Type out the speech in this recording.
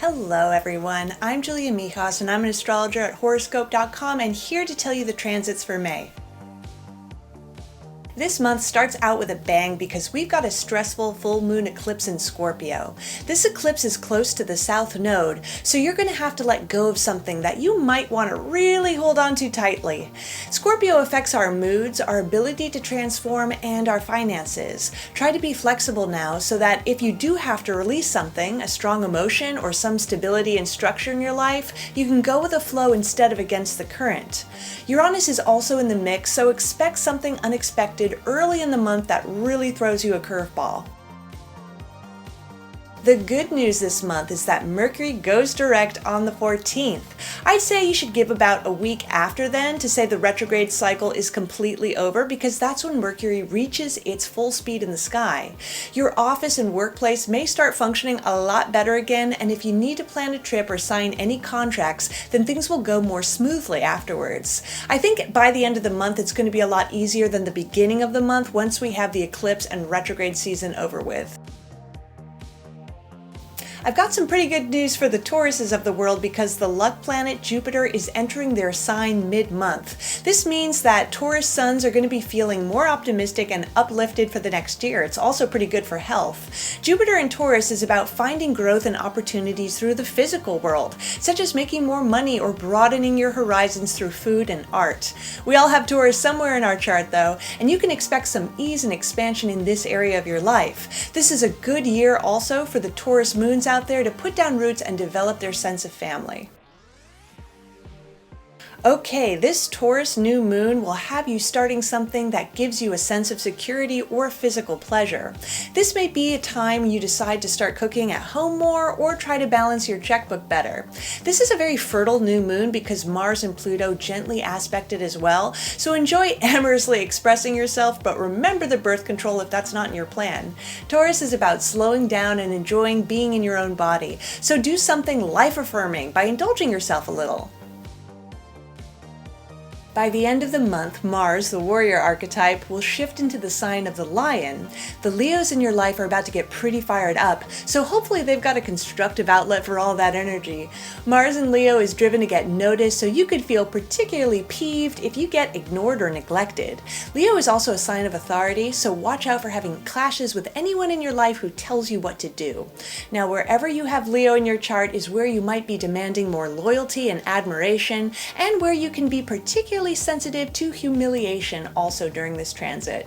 Hello everyone, I'm Julia Mijas and I'm an astrologer at Horoscope.com and here to tell you the transits for May. This month starts out with a bang because we've got a stressful full moon eclipse in Scorpio. This eclipse is close to the south node, so you're going to have to let go of something that you might want to really hold on to tightly. Scorpio affects our moods, our ability to transform, and our finances. Try to be flexible now so that if you do have to release something, a strong emotion or some stability and structure in your life, you can go with the flow instead of against the current. Uranus is also in the mix, so expect something unexpected early in the month that really throws you a curveball. The good news this month is that Mercury goes direct on the 14th. I'd say you should give about a week after then to say the retrograde cycle is completely over because that's when Mercury reaches its full speed in the sky. Your office and workplace may start functioning a lot better again, and if you need to plan a trip or sign any contracts, then things will go more smoothly afterwards. I think by the end of the month it's going to be a lot easier than the beginning of the month once we have the eclipse and retrograde season over with. I've got some pretty good news for the Tauruses of the world because the luck planet Jupiter is entering their sign mid-month. This means that Taurus suns are going to be feeling more optimistic and uplifted for the next year. It's also pretty good for health. Jupiter in Taurus is about finding growth and opportunities through the physical world, such as making more money or broadening your horizons through food and art. We all have Taurus somewhere in our chart though, and you can expect some ease and expansion in this area of your life. This is a good year also for the Taurus moons out there to put down roots and develop their sense of family. Okay, this Taurus new moon will have you starting something that gives you a sense of security or physical pleasure. This may be a time you decide to start cooking at home more or try to balance your checkbook better. This is a very fertile new moon because Mars and Pluto gently aspect it as well, so enjoy amorously expressing yourself, but remember the birth control if that's not in your plan. Taurus is about slowing down and enjoying being in your own body, so do something life-affirming by indulging yourself a little. By the end of the month, Mars, the warrior archetype, will shift into the sign of the lion. The Leos in your life are about to get pretty fired up, so hopefully they've got a constructive outlet for all that energy. Mars in Leo is driven to get noticed, so you could feel particularly peeved if you get ignored or neglected. Leo is also a sign of authority, so watch out for having clashes with anyone in your life who tells you what to do. Now, wherever you have Leo in your chart is where you might be demanding more loyalty and admiration, and where you can be particularly sensitive to humiliation also during this transit.